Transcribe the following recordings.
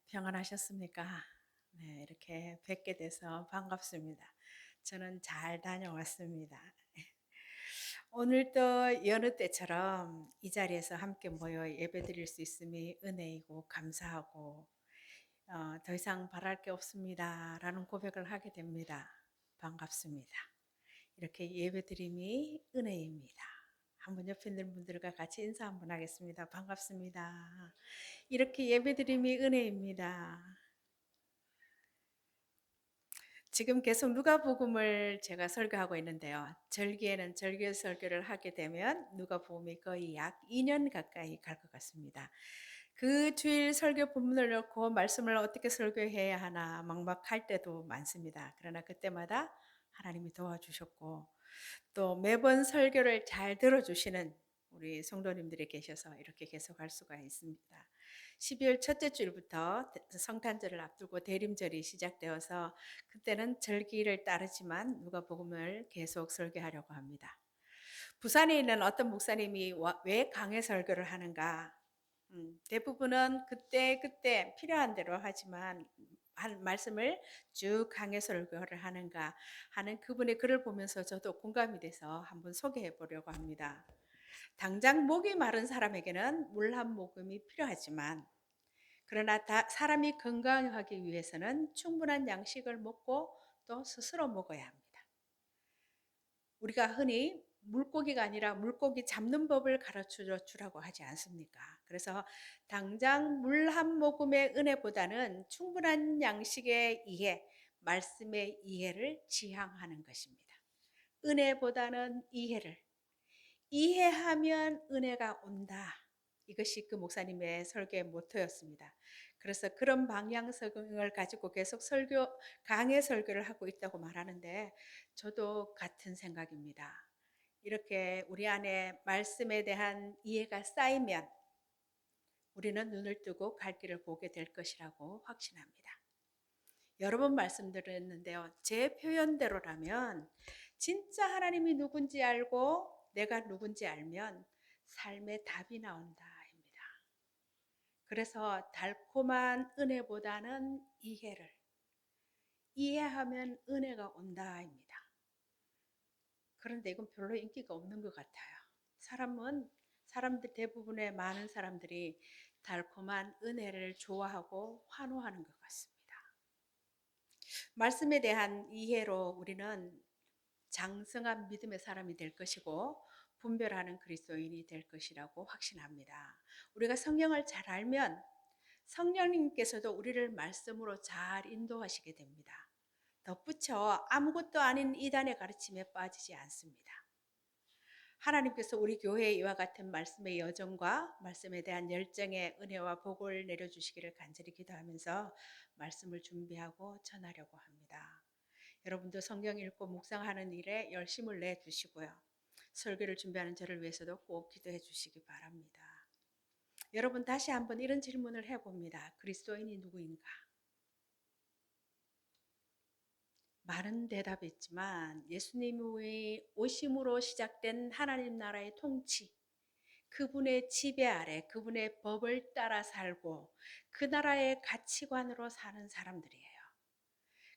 평안하셨습니까? 네, 이렇게 뵙게 돼서 반갑습니다. 저는 잘 다녀왔습니다. 오늘도 여느 때처럼 이 자리에서 함께 모여 예배드릴 수 있음이 은혜이고 감사하고 더 이상 바랄 게 없습니다라는 고백을 하게 됩니다. 반갑습니다. 이렇게 예배드림이 은혜입니다. 한번 옆에 있는 분들과 같이 인사 한번 하겠습니다. 반갑습니다. 이렇게 예배드림이 은혜입니다. 지금 계속 누가복음을 제가 설교하고 있는데요. 절기에는 절기 설교를 하게 되면 누가복음이 거의 약 2년 가까이 갈 것 같습니다. 그 주일 설교 본문을 놓고 말씀을 어떻게 설교해야 하나 막막할 때도 많습니다. 그러나 그때마다 하나님이 도와주셨고 또 매번 설교를 잘 들어주시는 우리 성도님들이 계셔서 이렇게 계속 할 수가 있습니다. 12월 첫째 주일부터 성탄절을 앞두고 대림절이 시작되어서 그때는 절기를 따르지만 누가복음을 계속 설교하려고 합니다. 부산에 있는 어떤 목사님이 왜 강해 설교를 하는가? 대부분은 그때 필요한 대로 하지만 한 말씀을 쭉 강해 설교를 하는가 하는 그분의 글을 보면서 저도 공감이 돼서 한번 소개해 보려고 합니다. 당장 목이 마른 사람에게는 물 한 모금이 필요하지만 그러나 사람이 건강하기 위해서는 충분한 양식을 먹고 또 스스로 먹어야 합니다. 우리가 흔히 물고기가 아니라 물고기 잡는 법을 가르쳐 주라고 하지 않습니까? 그래서 당장 물 한 모금의 은혜보다는 충분한 양식의 이해, 말씀의 이해를 지향하는 것입니다. 은혜보다는 이해를. 이해하면 은혜가 온다. 이것이 그 목사님의 설교의 모토였습니다. 그래서 그런 방향성을 가지고 계속 강해 설교를 하고 있다고 말하는데 저도 같은 생각입니다. 이렇게 우리 안에 말씀에 대한 이해가 쌓이면 우리는 눈을 뜨고 갈 길을 보게 될 것이라고 확신합니다. 여러 번 말씀드렸는데요. 제 표현대로라면 진짜 하나님이 누군지 알고 내가 누군지 알면 삶의 답이 나온다입니다. 그래서 달콤한 은혜보다는 이해하면 은혜가 온다입니다. 그런데 이건 별로 인기가 없는 것 같아요. 사람들 대부분의 많은 사람들이 달콤한 은혜를 좋아하고 환호하는 것 같습니다. 말씀에 대한 이해로 우리는 장성한 믿음의 사람이 될 것이고 분별하는 그리스도인이 될 것이라고 확신합니다. 우리가 성경을 잘 알면 성령님께서도 우리를 말씀으로 잘 인도하시게 됩니다. 덧붙여 아무것도 아닌 이단의 가르침에 빠지지 않습니다. 하나님께서 우리 교회에 이와 같은 말씀의 여정과 말씀에 대한 열정의 은혜와 복을 내려주시기를 간절히 기도하면서 말씀을 준비하고 전하려고 합니다. 여러분도 성경 읽고 묵상하는 일에 열심을 내주시고요. 설교를 준비하는 저를 위해서도 꼭 기도해 주시기 바랍니다. 여러분 다시 한번 이런 질문을 해봅니다. 그리스도인이 누구인가? 많은 대답이 있지만 예수님의 오심으로 시작된 하나님 나라의 통치, 그분의 지배 아래 그분의 법을 따라 살고 그 나라의 가치관으로 사는 사람들이에요.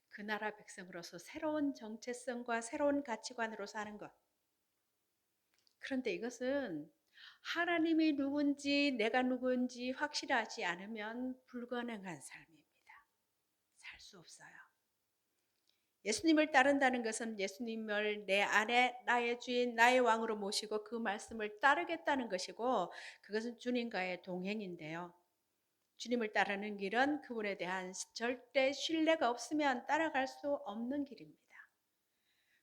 그 나라 백성으로서 새로운 정체성과 새로운 가치관으로 사는 것. 그런데 이것은 하나님이 누군지 내가 누군지 확실하지 않으면 불가능한 삶입니다. 살 수 없어요. 예수님을 따른다는 것은 예수님을 내 안에 나의 주인, 나의 왕으로 모시고 그 말씀을 따르겠다는 것이고 그것은 주님과의 동행인데요. 주님을 따르는 길은 그분에 대한 절대 신뢰가 없으면 따라갈 수 없는 길입니다.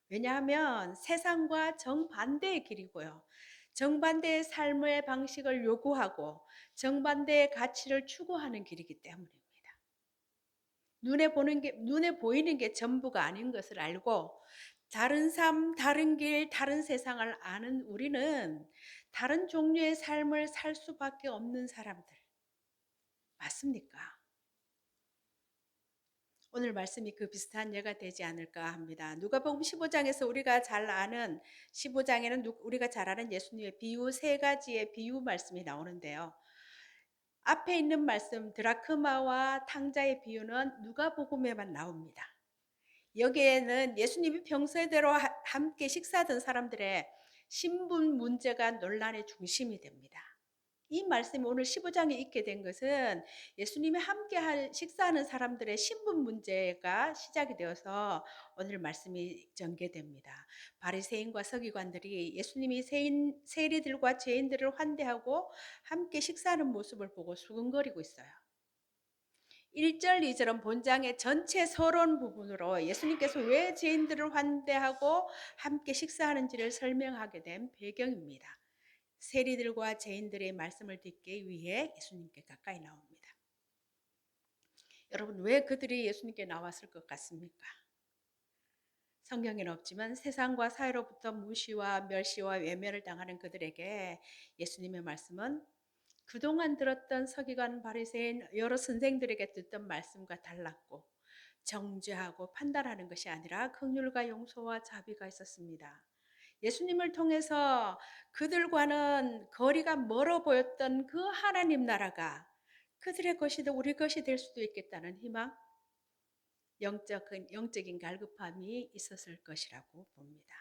왜냐하면 세상과 정반대의 길이고요. 정반대의 삶의 방식을 요구하고 정반대의 가치를 추구하는 길이기 때문입니다. 눈에 보이는 게 전부가 아닌 것을 알고 다른 삶, 다른 길, 다른 세상을 아는 우리는 다른 종류의 삶을 살 수밖에 없는 사람들. 맞습니까? 오늘 말씀이 그 비슷한 예가 되지 않을까 합니다. 누가복음 15장에서 우리가 잘 아는 15장에는 우리가 잘 아는 예수님의 비유 세 가지의 비유 말씀이 나오는데요. 앞에 있는 말씀 드라크마와 탕자의 비유는 누가복음에만 나옵니다. 여기에는 예수님이 평소대로 함께 식사하던 사람들의 신분 문제가 논란의 중심이 됩니다. 이 말씀이 오늘 15장에 있게 된 것은 예수님이 함께 식사하는 사람들의 신분 문제가 시작이 되어서 오늘 말씀이 전개됩니다. 바리새인과 서기관들이 예수님이 세리들과 죄인들을 환대하고 함께 식사하는 모습을 보고 수근거리고 있어요. 1절, 2절은 본장의 전체 서론 부분으로 예수님께서 왜 죄인들을 환대하고 함께 식사하는지를 설명하게 된 배경입니다. 세리들과 죄인들의 말씀을 듣기 위해 예수님께 가까이 나옵니다. 여러분, 왜 그들이 예수님께 나왔을 것 같습니까? 성경에는 없지만 세상과 사회로부터 무시와 멸시와 외면을 당하는 그들에게 예수님의 말씀은 그동안 들었던 서기관 바리새인 여러 선생들에게 듣던 말씀과 달랐고 정죄하고 판단하는 것이 아니라 긍휼과 용서와 자비가 있었습니다. 예수님을 통해서 그들과는 거리가 멀어 보였던 그 하나님 나라가 그들의 것이도 우리 것이 될 수도 있겠다는 희망, 영적인 갈급함이 있었을 것이라고 봅니다.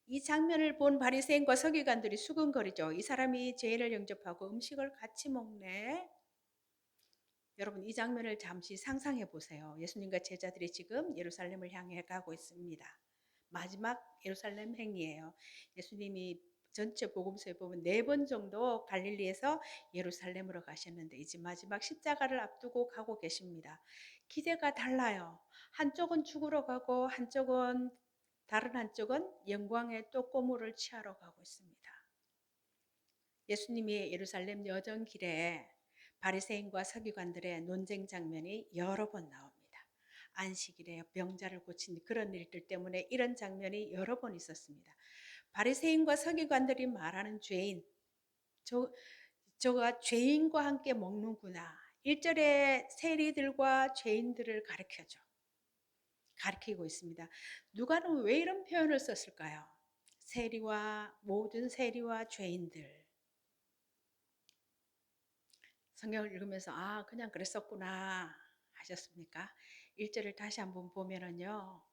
이 장면을 본 바리새인과 서기관들이 수근거리죠. 이 사람이 죄인을 영접하고 음식을 같이 먹네. 여러분, 이 장면을 잠시 상상해 보세요. 예수님과 제자들이 지금 예루살렘을 향해 가고 있습니다. 마지막 예루살렘 행이에요. 예수님이 전체 복음서에 보면 4번 정도 갈릴리에서 예루살렘으로 가셨는데 이제 마지막 십자가를 앞두고 가고 계십니다. 기대가 달라요. 한쪽은 죽으러 가고 다른 한쪽은 영광의 또 꼬물을 취하러 가고 있습니다. 예수님이 예루살렘 여정길에 바리새인과 서기관들의 논쟁 장면이 여러 번 나옵니다. 안식일에 병자를 고친 그런 일들 때문에 이런 장면이 여러 번 있었습니다. 바리새인과 서기관들이 말하는 죄인, 저가 죄인과 함께 먹는구나. 1절에 세리들과 죄인들을 가리키고 있습니다. 누가는 왜 이런 표현을 썼을까요? 모든 세리와 죄인들. 성경을 읽으면서 그냥 그랬었구나 하셨습니까? 1절을 다시 한번 보면은요.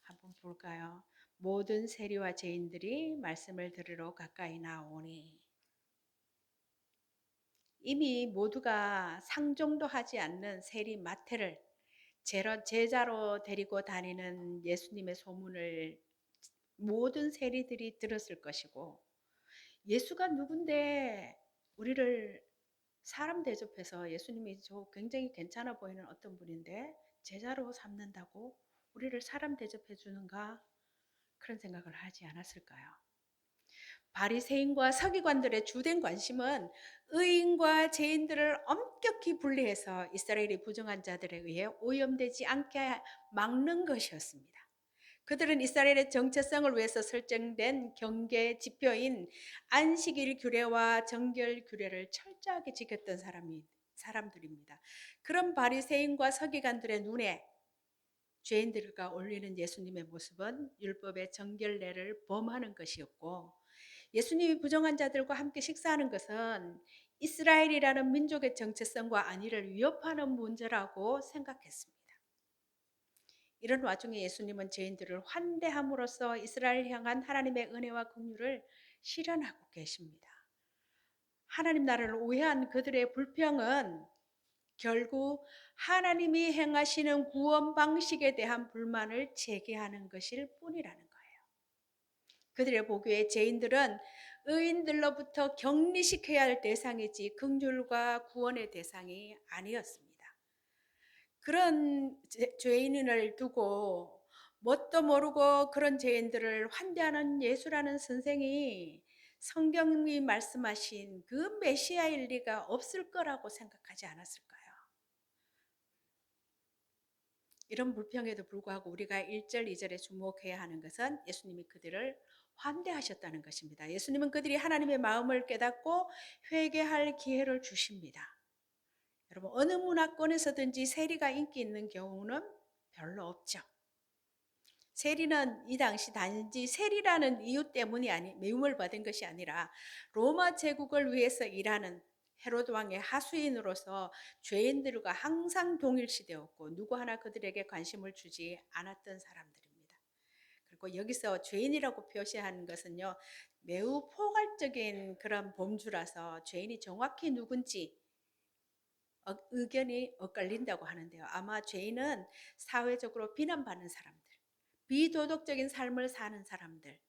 한번 볼까요? 모든 세리와 죄인들이 말씀을 들으러 가까이 나오니 이미 모두가 상종도 하지 않는 세리 마태를 제자로 데리고 다니는 예수님의 소문을 모든 세리들이 들었을 것이고 예수가 누군데 우리를 사람 대접해서 예수님이 굉장히 괜찮아 보이는 어떤 분인데 제자로 삼는다고 우리를 사람 대접해 주는가 그런 생각을 하지 않았을까요? 바리새인과 서기관들의 주된 관심은 의인과 죄인들을 엄격히 분리해서 이스라엘의 부정한 자들에 의해 오염되지 않게 막는 것이었습니다. 그들은 이스라엘의 정체성을 위해서 설정된 경계 지표인 안식일 규례와 정결 규례를 철저하게 지켰던 사람들입니다. 그런 바리새인과 서기관들의 눈에 죄인들과 올리는 예수님의 모습은 율법의 정결례를 범하는 것이었고 예수님이 부정한 자들과 함께 식사하는 것은 이스라엘이라는 민족의 정체성과 안위를 위협하는 문제라고 생각했습니다. 이런 와중에 예수님은 죄인들을 환대함으로써 이스라엘 향한 하나님의 은혜와 긍휼을 실현하고 계십니다. 하나님 나라를 오해한 그들의 불평은 결국 하나님이 행하시는 구원 방식에 대한 불만을 제기하는 것일 뿐이라는 거예요. 그들의 보기에 죄인들은 의인들로부터 격리시켜야 할 대상이지 긍휼과 구원의 대상이 아니었습니다. 그런 죄인을 두고 뭣도 모르고 그런 죄인들을 환대하는 예수라는 선생이 성경이 말씀하신 그 메시아일 리가 없을 거라고 생각하지 않았을까요? 이런 불평에도 불구하고 우리가 1절, 2절에 주목해야 하는 것은 예수님이 그들을 환대하셨다는 것입니다. 예수님은 그들이 하나님의 마음을 깨닫고 회개할 기회를 주십니다. 여러분, 어느 문화권에서든지 세리가 인기 있는 경우는 별로 없죠. 세리는 이 당시 단지 세리라는 이유 때문이 미움을 받은 것이 아니라 로마 제국을 위해서 일하는 헤롯 왕의 하수인으로서 죄인들과 항상 동일시되었고 누구 하나 그들에게 관심을 주지 않았던 사람들입니다. 그리고 여기서 죄인이라고 표시하는 것은요, 매우 포괄적인 그런 범주라서 죄인이 정확히 누군지 의견이 엇갈린다고 하는데요. 아마 죄인은 사회적으로 비난받는 사람들, 비도덕적인 삶을 사는 사람들,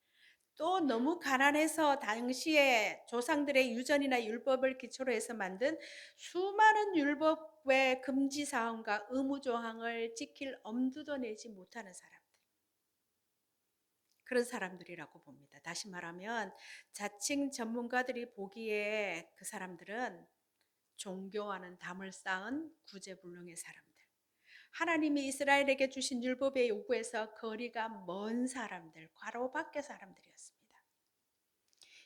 또 너무 가난해서 당시에 조상들의 유전이나 율법을 기초로 해서 만든 수많은 율법의 금지 사항과 의무 조항을 지킬 엄두도 내지 못하는 사람들, 그런 사람들이라고 봅니다. 다시 말하면 자칭 전문가들이 보기에 그 사람들은 종교와는 담을 쌓은 구제불능의 사람들, 하나님이 이스라엘에게 주신 율법의 요구에서 거리가 먼 사람들, 괄호 밖의 사람들이었습니다.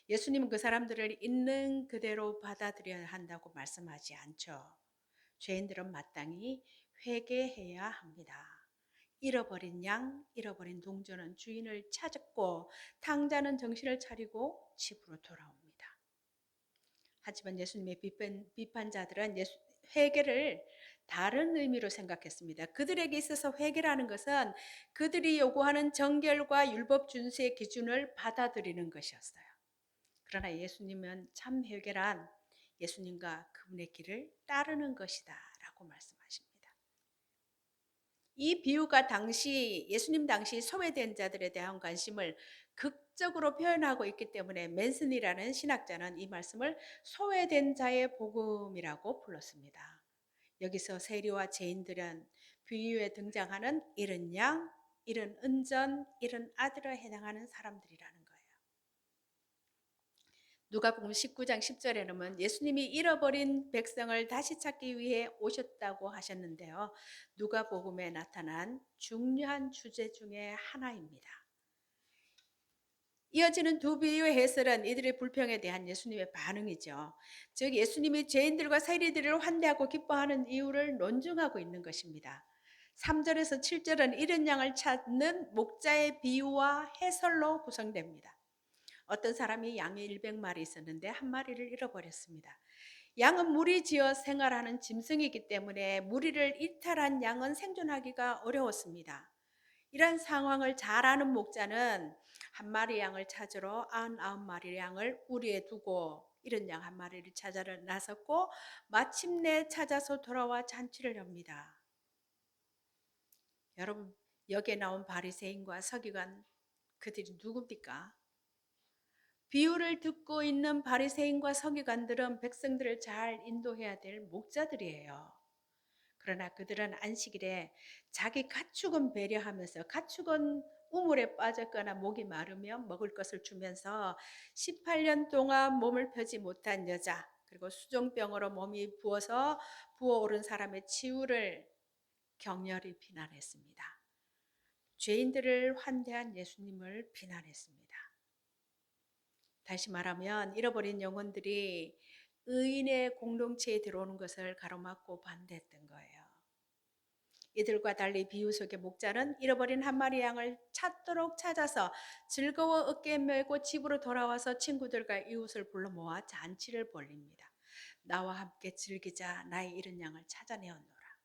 예수님은 그 사람들을 있는 그대로 받아들여야 한다고 말씀하지 않죠. 죄인들은 마땅히 회개해야 합니다. 잃어버린 양, 잃어버린 동전은 주인을 찾았고 탕자는 정신을 차리고 집으로 돌아옵니다. 하지만 예수님의 비판자들은 회개를 다른 의미로 생각했습니다. 그들에게 있어서 회개라는 것은 그들이 요구하는 정결과 율법 준수의 기준을 받아들이는 것이었어요. 그러나 예수님은 참 회개란 예수님과 그분의 길을 따르는 것이다 라고 말씀하십니다. 이 비유가 예수님 당시 소외된 자들에 대한 관심을 극적으로 표현하고 있기 때문에 맨슨이라는 신학자는 이 말씀을 소외된 자의 복음이라고 불렀습니다. 여기서 세리와 죄인들은 비유에 등장하는 잃은 양, 잃은 은전, 잃은 아들에 해당하는 사람들이라는 거예요. 누가복음 19장 10절에는 예수님이 잃어버린 백성을 다시 찾기 위해 오셨다고 하셨는데요. 누가복음에 나타난 중요한 주제 중에 하나입니다. 이어지는 두 비유의 해설은 이들의 불평에 대한 예수님의 반응이죠. 즉 예수님이 죄인들과 세리들을 환대하고 기뻐하는 이유를 논증하고 있는 것입니다. 3절에서 7절은 잃은 양을 찾는 목자의 비유와 해설로 구성됩니다. 어떤 사람이 양이 100마리 있었는데 한 마리를 잃어버렸습니다. 양은 무리지어 생활하는 짐승이기 때문에 무리를 이탈한 양은 생존하기가 어려웠습니다. 이런 상황을 잘 아는 목자는 한 마리 양을 찾으러 99마리 양을 우리에 두고 잃은 양 한 마리를 찾아러 나섰고 마침내 찾아서 돌아와 잔치를 합니다. 여러분, 여기에 나온 바리새인과 서기관, 그들이 누굽니까? 비유를 듣고 있는 바리새인과 서기관들은 백성들을 잘 인도해야 될 목자들이에요. 그러나 그들은 안식일에 자기 가축은 배려하면서 가축은 우물에 빠졌거나 목이 마르면 먹을 것을 주면서 18년 동안 몸을 펴지 못한 여자, 그리고 수종병으로 몸이 부어오른 사람의 치유를 격렬히 비난했습니다. 죄인들을 환대한 예수님을 비난했습니다. 다시 말하면 잃어버린 영혼들이 의인의 공동체에 들어오는 것을 가로막고 반대했던 거예요. 이들과 달리 비유 속의 목자는 잃어버린 한 마리 양을 찾도록 찾아서 즐거워 어깨에 메고 집으로 돌아와서 친구들과 이웃을 불러 모아 잔치를 벌립니다. 나와 함께 즐기자, 나의 잃은 양을 찾아내었노라.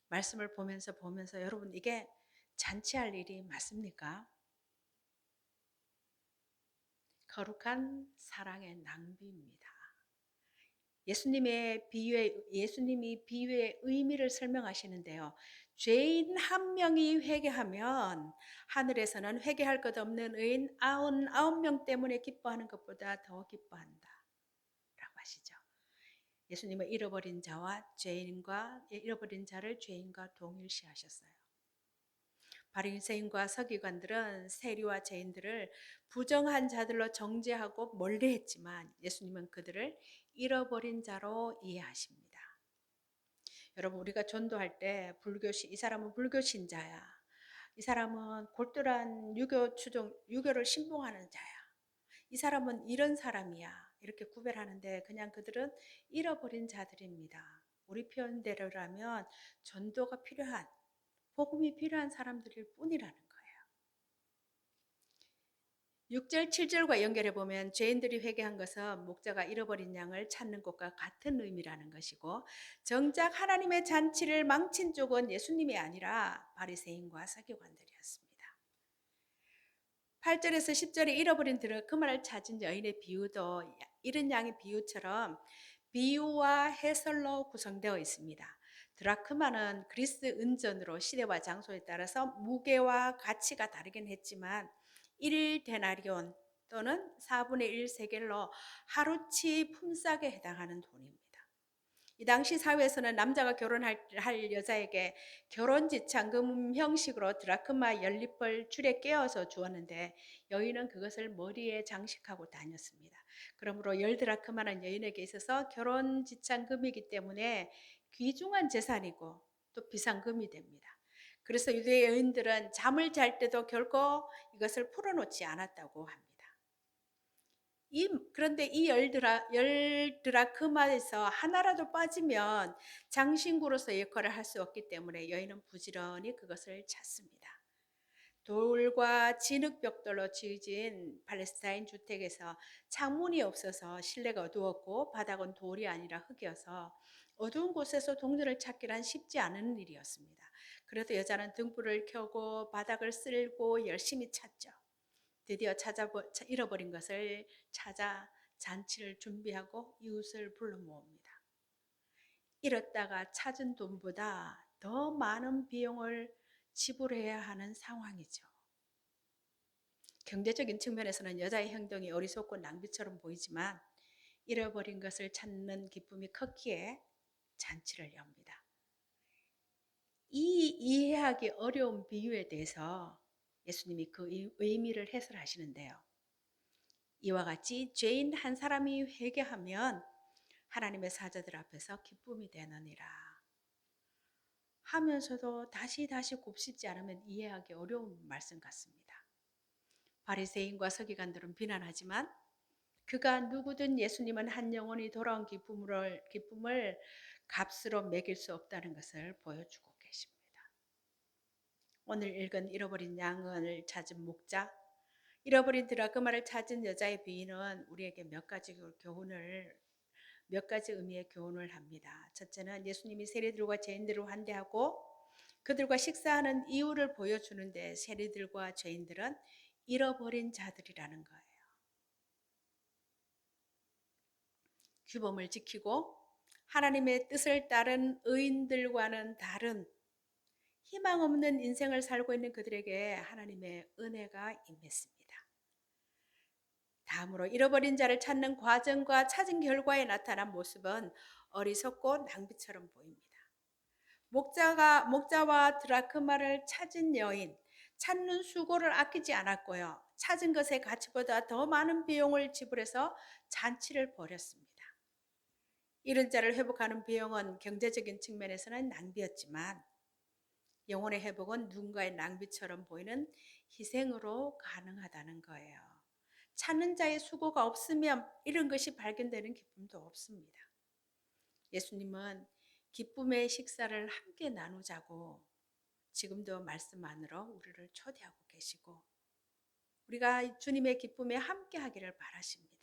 말씀을 보면서 여러분, 이게 잔치할 일이 맞습니까? 거룩한 사랑의 낭비입니다. 예수님이 비유의 의미를 설명하시는데요. 죄인 한 명이 회개하면 하늘에서는 회개할 것 없는 의인 99명 때문에 기뻐하는 것보다 더 기뻐한다 라고 하시죠. 예수님은 잃어버린 자를 죄인과 동일시하셨어요. 바리새인과 서기관들은 세리와 죄인들을 부정한 자들로 정죄하고 멀리했지만 예수님은 그들을 잃어버린 자로 이해하십니다. 여러분, 우리가 전도할 때 이 사람은 불교 신자야, 이 사람은 골똘한 유교를 신봉하는 자야, 이 사람은 이런 사람이야, 이렇게 구별하는데 그냥 그들은 잃어버린 자들입니다. 우리 표현대로라면 전도가 필요한, 복음이 필요한 사람들일 뿐이라는 거예요. 6절, 7절과 연결해 보면 죄인들이 회개한 것은 목자가 잃어버린 양을 찾는 것과 같은 의미라는 것이고, 정작 하나님의 잔치를 망친 쪽은 예수님이 아니라 바리새인과 서기관들이었습니다. 8절에서 10절에 잃어버린 드라크마를 찾은 여인의 비유도 잃은 양의 비유처럼 비유와 해설로 구성되어 있습니다. 드라크마는 그리스 은전으로 시대와 장소에 따라서 무게와 가치가 다르긴 했지만 1데나리온 또는 4분의 1 세겔로 하루치 품삯에 해당하는 돈입니다. 이 당시 사회에서는 남자가 결혼할 여자에게 결혼지참금 형식으로 드라크마 연립을 줄에 깨어서 주었는데, 여인은 그것을 머리에 장식하고 다녔습니다. 그러므로 10드라크마는 여인에게 있어서 결혼지참금이기 때문에 귀중한 재산이고 또 비상금이 됩니다. 그래서 유대 여인들은 잠을 잘 때도 결코 이것을 풀어놓지 않았다고 합니다. 그런데 이 열 드라크마에서 하나라도 빠지면 장신구로서 역할을 할 수 없기 때문에 여인은 부지런히 그것을 찾습니다. 돌과 진흙벽돌로 지어진 팔레스타인 주택에서 창문이 없어서 실내가 어두웠고 바닥은 돌이 아니라 흙이어서 어두운 곳에서 동전을 찾기란 쉽지 않은 일이었습니다. 그래도 여자는 등불을 켜고 바닥을 쓸고 열심히 찾죠. 드디어 잃어버린 것을 찾아 잔치를 준비하고 이웃을 불러 모읍니다. 잃었다가 찾은 돈보다 더 많은 비용을 지불해야 하는 상황이죠. 경제적인 측면에서는 여자의 행동이 어리석고 낭비처럼 보이지만 잃어버린 것을 찾는 기쁨이 컸기에 잔치를 엽니다. 이 이해하기 어려운 비유에 대해서 예수님이 그 의미를 해설하시는데요. 이와 같이 죄인 한 사람이 회개하면 하나님의 사자들 앞에서 기쁨이 되느니라 하면서도 다시 곱씹지 않으면 이해하기 어려운 말씀 같습니다. 바리새인과 서기관들은 비난하지만 그가 누구든 예수님은 한 영혼이 돌아온 기쁨을 값으로 매길 수 없다는 것을 보여주고 계십니다. 오늘 읽은 잃어버린 양을 찾은 목자, 잃어버린 드라크마를 찾은 여자의 비유는 우리에게 몇 가지 의미의 교훈을 합니다. 첫째는 예수님이 세리들과 죄인들을 환대하고 그들과 식사하는 이유를 보여주는데, 세리들과 죄인들은 잃어버린 자들이라는 거예요. 규범을 지키고 하나님의 뜻을 따른 의인들과는 다른 희망 없는 인생을 살고 있는 그들에게 하나님의 은혜가 임했습니다. 다음으로 잃어버린 자를 찾는 과정과 찾은 결과에 나타난 모습은 어리석고 낭비처럼 보입니다. 목자와 드라크마를 찾은 여인, 찾는 수고를 아끼지 않았고요. 찾은 것의 가치보다 더 많은 비용을 지불해서 잔치를 벌였습니다. 잃은 자를 회복하는 비용은 경제적인 측면에서는 낭비였지만 영혼의 회복은 누군가의 낭비처럼 보이는 희생으로 가능하다는 거예요. 찾는 자의 수고가 없으면 이런 것이 발견되는 기쁨도 없습니다. 예수님은 기쁨의 식사를 함께 나누자고 지금도 말씀 안으로 우리를 초대하고 계시고, 우리가 주님의 기쁨에 함께 하기를 바라십니다.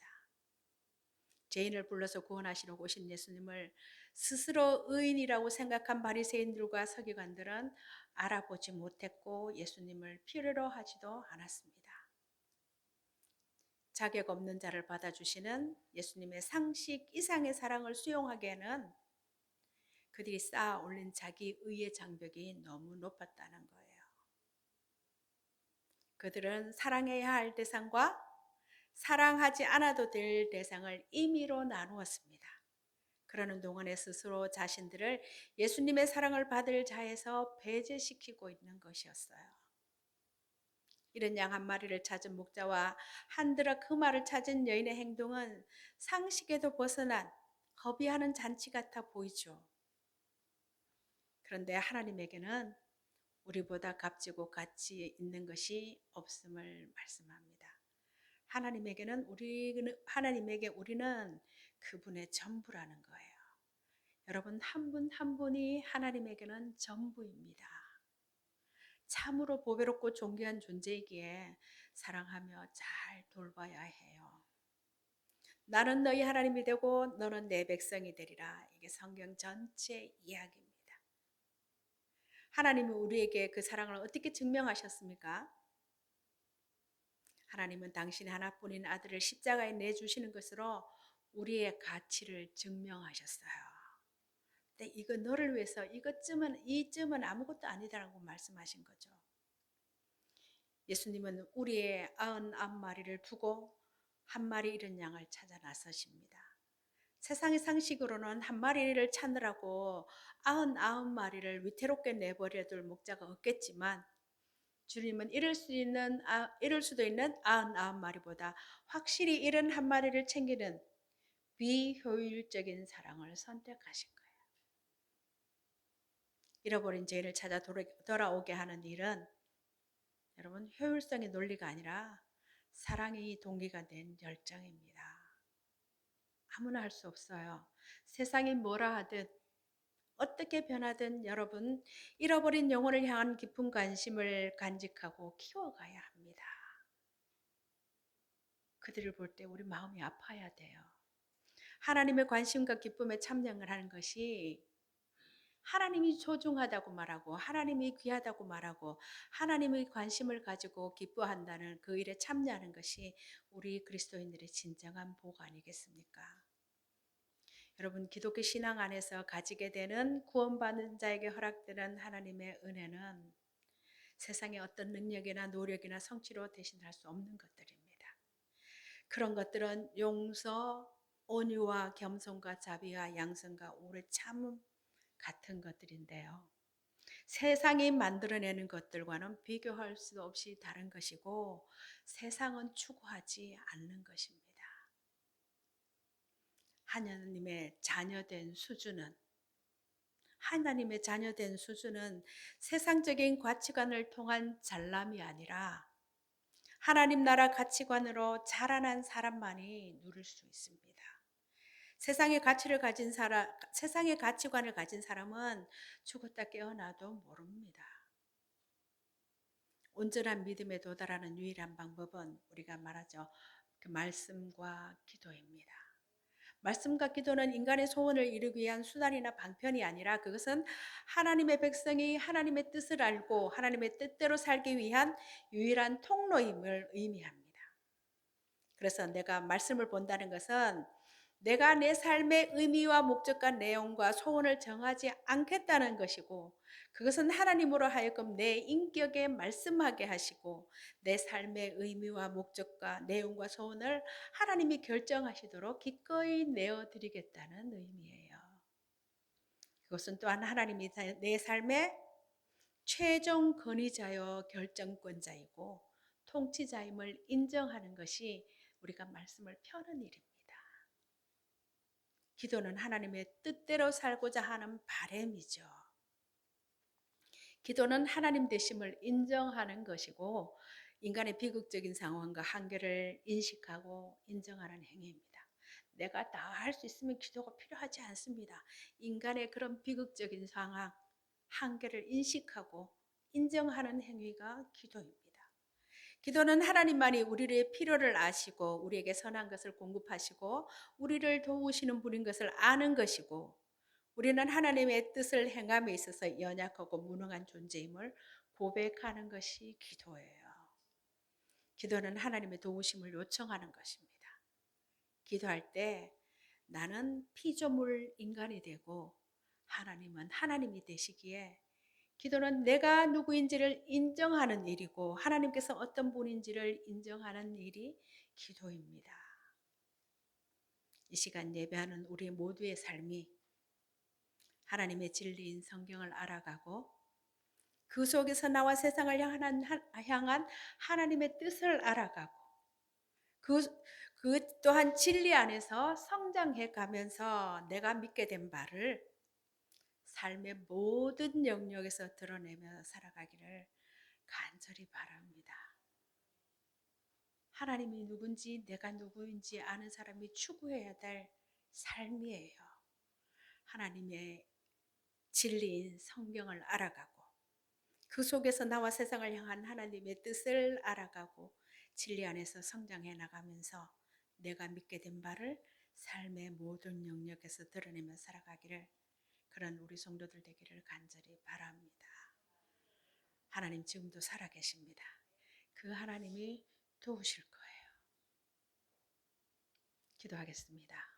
죄인을 불러서 구원하시러 오신 예수님을 스스로 의인이라고 생각한 바리새인들과 서기관들은 알아보지 못했고 예수님을 필요로 하지도 않았습니다. 자격 없는 자를 받아주시는 예수님의 상식 이상의 사랑을 수용하기에는 그들이 쌓아 올린 자기 의의 장벽이 너무 높았다는 거예요. 그들은 사랑해야 할 대상과 사랑하지 않아도 될 대상을 임의로 나누었습니다. 그러는 동안에 스스로 자신들을 예수님의 사랑을 받을 자에서 배제시키고 있는 것이었어요. 이런 양 한 마리를 찾은 목자와 한 드라크마를 찾은 여인의 행동은 상식에도 벗어난 허비하는 잔치 같아 보이죠. 그런데 하나님에게는 우리보다 값지고 가치 있는 것이 없음을 말씀합니다. 하나님에게 우리는 그분의 전부라는 거예요. 여러분, 한 분 한 분이 하나님에게는 전부입니다. 참으로 보배롭고 존귀한 존재이기에 사랑하며 잘 돌봐야 해요. 나는 너희 하나님이 되고 너는 내 백성이 되리라. 이게 성경 전체 이야기입니다. 하나님은 우리에게 그 사랑을 어떻게 증명하셨습니까? 하나님은 당신의 하나뿐인 아들을 십자가에 내주시는 것으로 우리의 가치를 증명하셨어요. 근데 이거 너를 위해서 이쯤은 아무것도 아니다라고 말씀하신 거죠. 예수님은 우리의 99마리를 두고 한 마리 잃은 양을 찾아 나서십니다. 세상의 상식으로는 한 마리를 찾느라고 99마리를 위태롭게 내버려둘 목자가 없겠지만 주님은 잃을 수도 있는 99마리보다 확실히 잃은 한 마리를 챙기는 비효율적인 사랑을 선택하신 거예요. 잃어버린 죄인을 찾아 돌아오게 하는 일은 여러분 효율성의 논리가 아니라 사랑이 동기가 된 열정입니다. 아무나 할 수 없어요. 세상이 뭐라 하든 어떻게 변하든 여러분 잃어버린 영혼을 향한 깊은 관심을 간직하고 키워가야 합니다. 그들을 볼 때 우리 마음이 아파야 돼요. 하나님의 관심과 기쁨에 참여를 하는 것이 하나님이 소중하다고 말하고 하나님이 귀하다고 말하고 하나님의 관심을 가지고 기뻐한다는 그 일에 참여하는 것이 우리 그리스도인들의 진정한 복 아니겠습니까? 여러분 기독교 신앙 안에서 가지게 되는 구원받는 자에게 허락되는 하나님의 은혜는 세상의 어떤 능력이나 노력이나 성취로 대신할 수 없는 것들입니다. 그런 것들은 용서, 온유와 겸손과 자비와 양선과 오래 참음 같은 것들인데요. 세상이 만들어내는 것들과는 비교할 수 없이 다른 것이고 세상은 추구하지 않는 것입니다. 하나님의 자녀된 수준은 세상적인 가치관을 통한 잘남이 아니라 하나님 나라 가치관으로 자라난 사람만이 누릴 수 있습니다. 세상의 가치관을 가진 사람은 죽었다 깨어나도 모릅니다. 온전한 믿음에 도달하는 유일한 방법은 우리가 말하죠. 그 말씀과 기도입니다. 말씀과 기도는 인간의 소원을 이루기 위한 수단이나 방편이 아니라 그것은 하나님의 백성이 하나님의 뜻을 알고 하나님의 뜻대로 살기 위한 유일한 통로임을 의미합니다. 그래서 내가 말씀을 본다는 것은 내가 내 삶의 의미와 목적과 내용과 소원을 정하지 않겠다는 것이고 그것은 하나님으로 하여금 내 인격에 말씀하게 하시고 내 삶의 의미와 목적과 내용과 소원을 하나님이 결정하시도록 기꺼이 내어드리겠다는 의미예요. 그것은 또한 하나님이 내 삶의 최종 권위자여 결정권자이고 통치자임을 인정하는 것이 우리가 말씀을 펴는 일입니다. 기도는 하나님의 뜻대로 살고자 하는 바람이죠. 기도는 하나님 되심을 인정하는 것이고 인간의 비극적인 상황과 한계를 인식하고 인정하는 행위입니다. 내가 다 할 수 있으면 기도가 필요하지 않습니다. 인간의 그런 비극적인 상황, 한계를 인식하고 인정하는 행위가 기도입니다. 기도는 하나님만이 우리의 필요를 아시고 우리에게 선한 것을 공급하시고 우리를 도우시는 분인 것을 아는 것이고 우리는 하나님의 뜻을 행함에 있어서 연약하고 무능한 존재임을 고백하는 것이 기도예요. 기도는 하나님의 도우심을 요청하는 것입니다. 기도할 때 나는 피조물 인간이 되고 하나님은 하나님이 되시기에 기도는 내가 누구인지를 인정하는 일이고 하나님께서 어떤 분인지를 인정하는 일이 기도입니다. 이 시간 예배하는 우리 모두의 삶이 하나님의 진리인 성경을 알아가고 그 속에서 나와 세상을 향한 하나님의 뜻을 알아가고 그 또한 진리 안에서 성장해 가면서 내가 믿게 된 바를 삶의 모든 영역에서 드러내며 살아가기를 간절히 바랍니다. 하나님이 누군지 내가 누구인지 아는 사람이 추구해야 될 삶이에요. 하나님의 진리인 성경을 알아가고 그 속에서 나와 세상을 향한 하나님의 뜻을 알아가고 진리 안에서 성장해 나가면서 내가 믿게 된 바를 삶의 모든 영역에서 드러내며 살아가기를, 그런 우리 성도들 되기를 간절히 바랍니다. 하나님 지금도 살아계십니다. 그 하나님이 도우실 거예요. 기도하겠습니다.